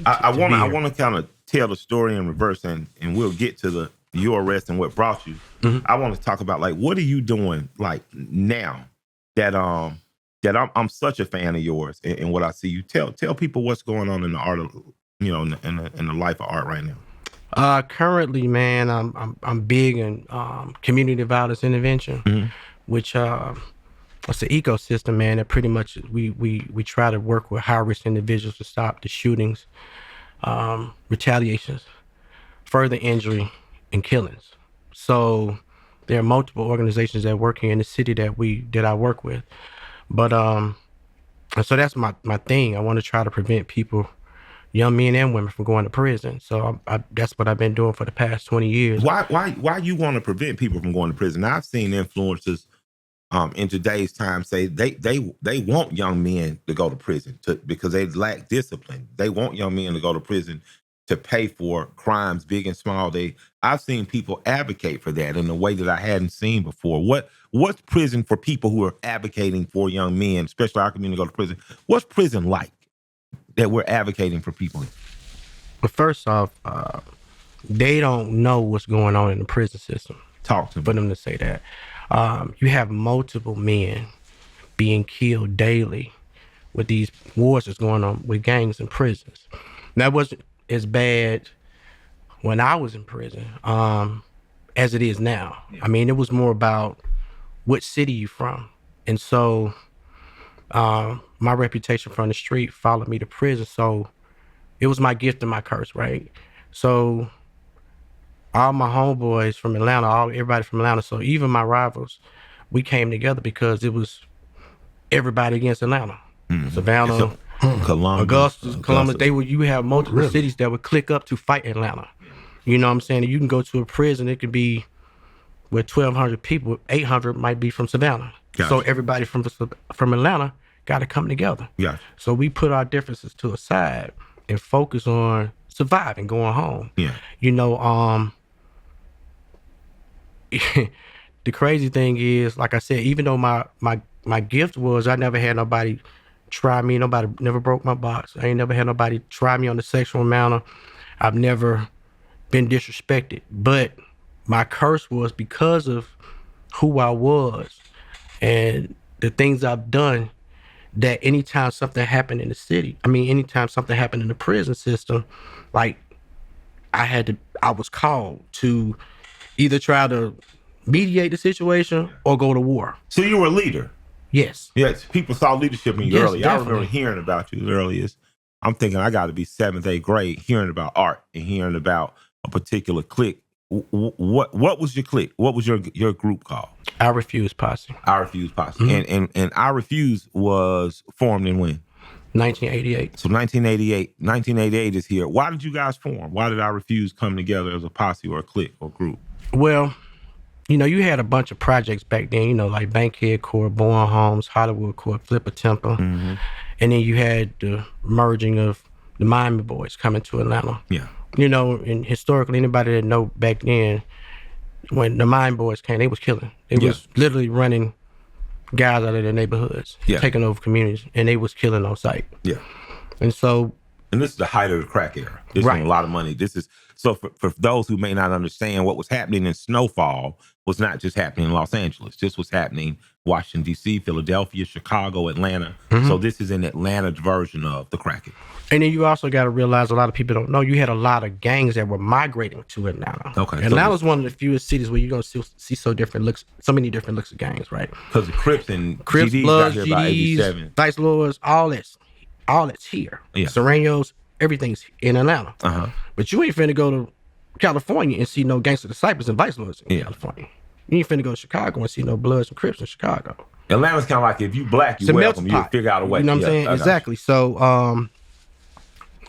I want to kind of tell the story in reverse, and we'll get to your arrest and what brought you. Mm-hmm. I want to talk about like what are you doing like now that I'm such a fan of yours and what I see you tell people what's going on in the art of in the life of art right now. Currently, man, I'm big in community violence intervention, Mm-hmm. which it's an ecosystem, man. That pretty much we try to work with high risk individuals to stop the shootings, retaliations, further injury, and killings. So there are multiple organizations that work here in the city that I work with, but so that's my thing. I want to try to prevent people, young men and women, from going to prison. So that's what I've been doing for the past 20 years. Why you want to prevent people from going to prison? I've seen influencers in today's time say they want young men to go to prison because they lack discipline. They want young men to go to prison to pay for crimes, big and small. I've seen people advocate for that in a way that I hadn't seen before. What's prison for people who are advocating for young men, especially our community, to go to prison? What's prison like that we're advocating for people in? But first off, they don't know what's going on in the prison system. Talk to me. For them to say that. You have multiple men being killed daily with these wars that's going on with gangs in prisons. That wasn't as bad when I was in prison as it is now. Yeah. I mean, it was more about what city you from. And so my reputation from the street followed me to prison. So it was my gift and my curse, right? So all my homeboys from Atlanta, everybody from Atlanta, so even my rivals, we came together because it was everybody against Atlanta. Mm-hmm. Savannah, Augusta, Columbus. You have multiple cities that would click up to fight Atlanta. You know what I'm saying? You can go to a prison, it could be with 1,200 people, 800 might be from Savannah. Gotcha. So everybody from Atlanta got to come together. Yeah. So we put our differences to a side and focus on surviving, going home. Yeah. The crazy thing is, like I said, even though my gift was I never had nobody try me, nobody never broke my box. I ain't never had nobody try me on the sexual manner. I've never been disrespected. But my curse was because of who I was and the things I've done, that anytime something happened in the city, anytime something happened in the prison system, like I was called to either try to mediate the situation or go to war. So you were a leader? Yes. Yes. People saw leadership in you early. Definitely. I remember hearing about you early. I'm thinking I got to be 7th, 8th grade, hearing about art and hearing about a particular clique. What was your clique? What was your group called? I Refuse Posse. I Refuse Posse. Mm-hmm. And I Refuse was formed in when? 1988. So 1988 is here. Why did you guys form? Why did I Refuse come together as a posse or a clique or group? Well, you had a bunch of projects back then, like Bankhead Court, Bowen Homes, Hollywood Court, Flipper Temple. Mm-hmm. And then you had the merging of the Miami Boys coming to Atlanta. Yeah. And historically, anybody that know back then, when the Miami Boys came, they was killing. They was literally running guys out of their neighborhoods, taking over communities, and they was killing on sight. Yeah. And this is the height of the crack era. This is a lot of money. This is so for those who may not understand, what was happening in Snowfall was not just happening in Los Angeles. This was happening Washington, D.C., Philadelphia, Chicago, Atlanta. Mm-hmm. So this is an Atlanta version of the crack era. And then you also got to realize, a lot of people don't know, you had a lot of gangs that were migrating to Atlanta. Okay. Atlanta's one of the fewest cities where you're going to see so many different looks of gangs, right? Because the Crips and GDs got here by 87. Vice Lords, all that's here. Yeah. Serenos, everything's in Atlanta. Uh-huh. But you ain't finna go to California and see no Gangster Disciples and Vice Lords in California. You ain't finna go to Chicago and see no Bloods and Crips in Chicago. Atlanta's kind of like, if you black, you welcome. You'll figure out a way. You know what I'm saying? Exactly. So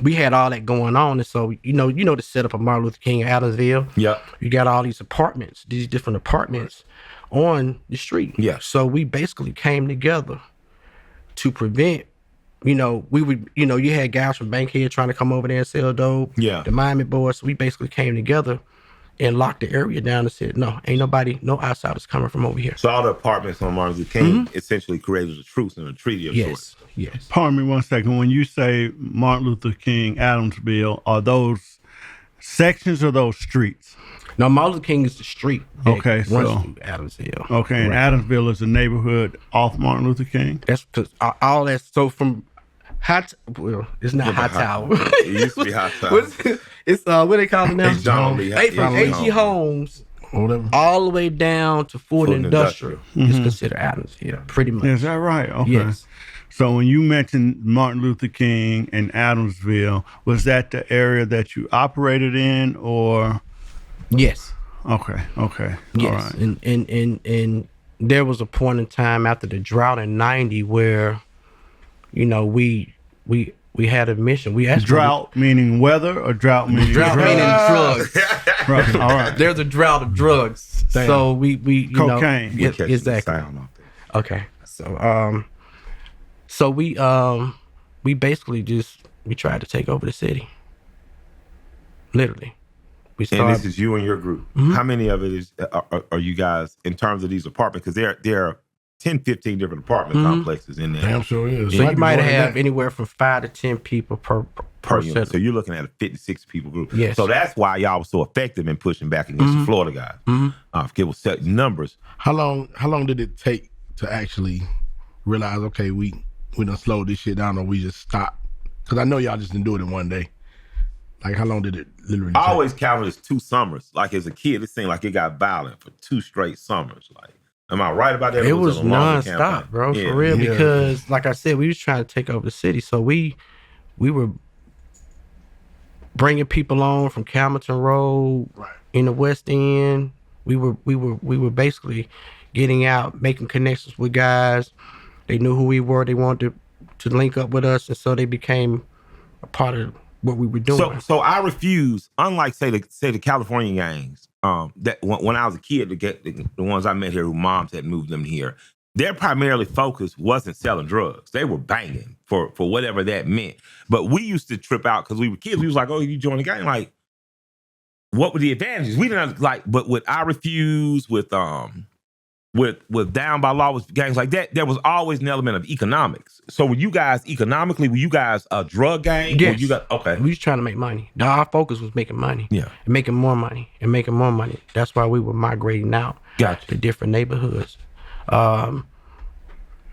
we had all that going on. And so, the setup of Martin Luther King and Adamsville. Yeah. You got all these different apartments on the street. Yeah. So we basically came together to prevent, we would, you had guys from Bankhead trying to come over there and sell dope. Yeah. The Miami Boys. So we basically came together and locked the area down and said, no, ain't nobody, no outsiders coming from over here. So all the apartments on Martin Luther King essentially created a truce and a treaty of sorts. Yes. Pardon me one second. When you say Martin Luther King, Adamsville, are those sections or those streets? No, Martin Luther King is the street that Okay, runs so- through Adamsville. Okay, and Adamsville is a neighborhood off Martin Luther King? That's because all that. So from it's not High Tower. It used to be High Tower. It's what they call it now? It's John Lee. Hey, from H.E. Homes or whatever. all the way down to Ford Industrial is Mm-hmm. considered Adamsville, pretty much. Is that right? Okay. Yes. So when you mentioned Martin Luther King and Adamsville, was that the area that you operated in, or? Yes. Okay. Yes. All right. And there was a point in time after the drought in '90 where, we had a mission. We actually Drought meaning weather, or drought meaning meaning drugs. Right. All right. There's a drought of drugs. Damn. So we Cocaine. Yeah, Catching the exactly. sound off there. Okay. So we basically we tried to take over the city. Literally. We And started this is you and your group. How many of it is are you guys in terms of these apartments? Because there are 10, 15 different apartment complexes in there. Damn sure is. so you be might more than have that. anywhere from 5 to 10 people per Unit. center. So you're looking at a 56 people group. Yes. So that's why y'all was so effective in pushing back against the Florida guys. If it was certain numbers. How long did it take to actually realize, okay, we done slowed this shit down, or we just stopped? Because I know y'all just didn't do it in one day. Like, how long did it literally I take? always counted as 2 summers. Like as a kid, it seemed like it got violent for 2 straight summers. Like, am I right about that? It Or was a longer nonstop, campaign? bro, Yeah. for real. Yeah. Because, like I said, we was trying to take over the city, so we were bringing people on from Camilton Road Right. in the West End. We were basically getting out, making connections with guys. They knew who we were. They wanted to link up with us, and so they became a part of what we were doing. So I refuse. Unlike say the California gangs, that when I was a kid, to get the ones I met here who moms had moved them here, their primarily focus wasn't selling drugs. They were banging for whatever that meant. But we used to trip out because we were kids. We was like, oh, you join the gang, like, what were the advantages? We didn't like, but with I Refuse, with Down by Law, with gangs like that, there was always an element of economics. So were you guys economically, were you guys a drug gang? Yes. Were you guys, okay. We was trying to make money. Our focus was making money. Yeah. And making more money and making more money. That's why we were migrating out Gotcha. to different neighborhoods.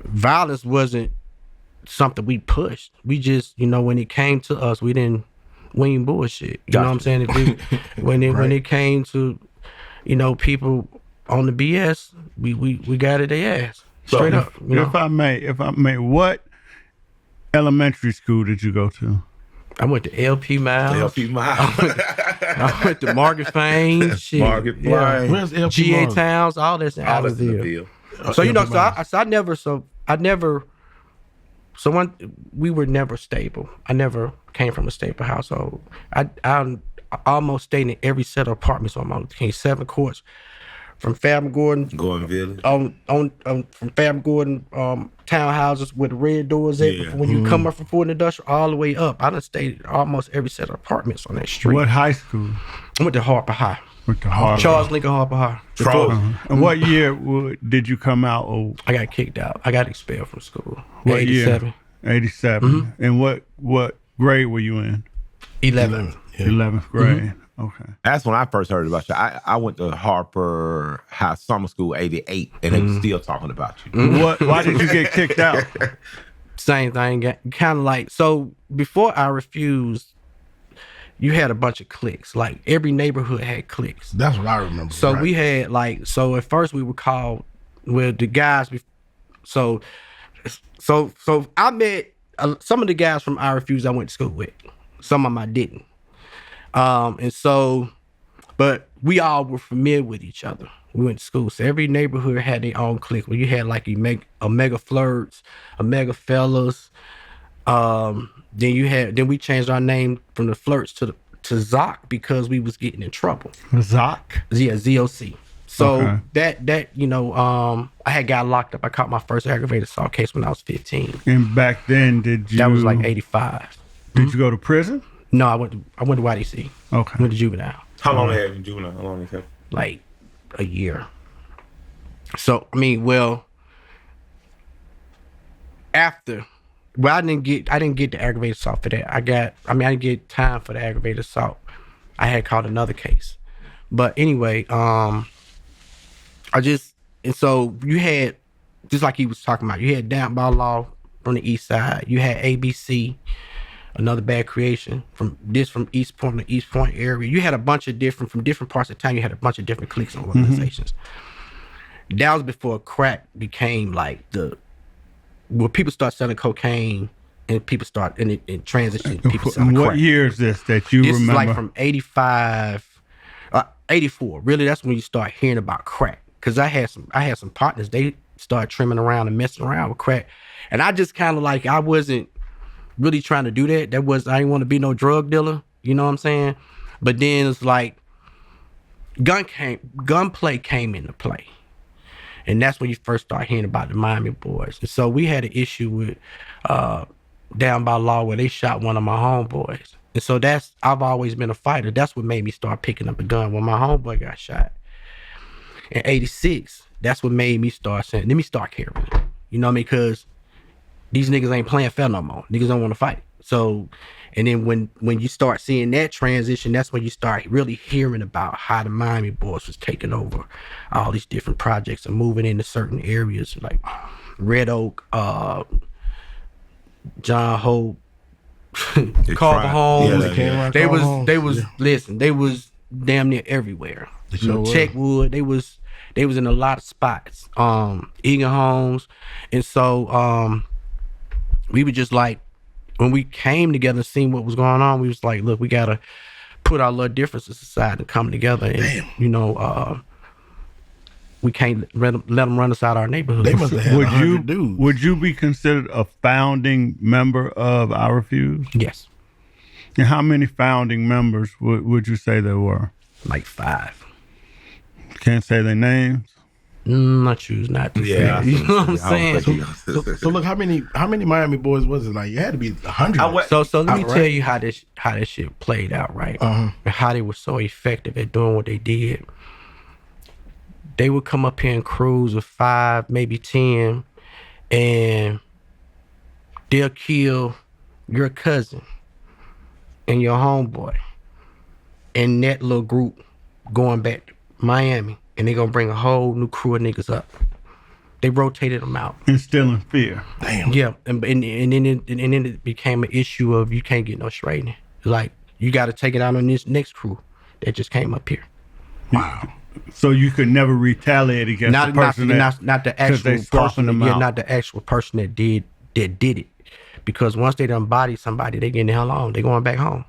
Violence wasn't something we pushed. We just, when it came to us, we ain't bullshit. You know what I'm saying? When it came to, people on the BS, we got it their ass. Straight up. If I may, what elementary school did you go to? I went to LP Miles. LP Miles. I went to Margaret Fain. Shit. Margaret Yeah. Fain. Where's LP GA Morgan? Towns, all that's in All that's in the Adamsville. field. So we were never stable. I never came from a stable household. I almost stayed in every set of apartments on Martin Luther King, 7 courts, from Fairmont Gordon Going Village. from Fairmont Gordon townhouses with the red doors at Yeah. when you come up from Ford Industrial all the way up. I done stayed in almost every set of apartments on that street. What high school? I went to Harper High. Went to Harvard. Charles Lincoln Harper High. And what year did you come out? Or I got kicked out. I got expelled from school. what 87. year? 87. And what grade were you in? 11. Yeah. 11th grade. Okay. That's when I first heard about you. I went to Harper High Summer School 88, and they were still talking about you. Why did you get kicked out? Same thing. Kind of like, so before I Refused, you had a bunch of cliques. Like every neighborhood had cliques. That's what I remember. So right. we had so at first we were called, the guys, so I met some of the guys from I Refuse I went to school with. Some of them I didn't. But we all were familiar with each other. We went to school. So every neighborhood had their own clique. Where you had like a mega flirts, a mega fellas. Then we changed our name from the flirts to Zoc because we was getting in trouble. Zoc? Yeah, ZOC. So Okay. that I had got locked up. I caught my first aggravated assault case when I was 15. And back then, did you? That was like 85. Did you go to prison? No, I went to YDC. Okay. Went to juvenile. How long they have in juvenile? How long they have? like a year. So I mean, well, after, well, I didn't get the aggravated assault for that. I didn't get time for the aggravated assault. I had called another case, but anyway, and so you had, just like he was talking about, you had Down by Law from the east side. You had ABC, another bad creation from East Point, the East Point area. You had a bunch of from different parts of town. You had a bunch of different cliques and organizations. That was before crack became like where people start selling cocaine and people start in transition. People selling What crack. year is this that you This remember? is like from 85, 84. Really, that's when you start hearing about crack. Cause I had some partners. They started trimming around and messing around with crack, and I just kind of like, I wasn't really trying to do that. I didn't want to be no drug dealer. You know what I'm saying? But then it's like gunplay came into play. And that's when you first start hearing about the Miami boys. And so we had an issue with Down by Law where they shot one of my homeboys. And so I've always been a fighter. That's what made me start picking up a gun when my homeboy got shot. In 86, that's what made me start saying, let me start carrying it. You know what I mean? Because these niggas ain't playing fair no more. Niggas don't want to fight. So, and then when you start seeing that transition, that's when you start really hearing about how the Miami boys was taking over all these different projects and moving into certain areas like Red Oak, John Hope, Carver Homes. They was damn near everywhere. Checkwood, they was in a lot of spots. Egan Homes. And so we were just like, when we came together and seen what was going on, we was like, look, we gotta put our little differences aside and come together. And we can't let them run us out of our neighborhood. They must have had 100 dudes. Would you be considered a founding member of I Refuse? Yes. And how many founding members would you say there were? Like 5. Can't say their names? I choose not to say. You know what I'm saying? So look, how many Miami boys was it? Like, it had to be 100. So let me tell you how this shit played out, right? And how they were so effective at doing what they did. They would come up here in crews of 5, maybe 10, and they'll kill your cousin and your homeboy and that little group going back to Miami, and they're gonna bring a whole new crew of niggas up. They rotated them out. Instilling fear. Damn. Yeah, and then it became an issue of you can't get no straightening. Like, you got to take it out on this next crew that just came up here. Wow. So you could never retaliate against the person not the actual person. Not the actual person that did it. Because once they done body somebody, they getting the hell on. They going back home.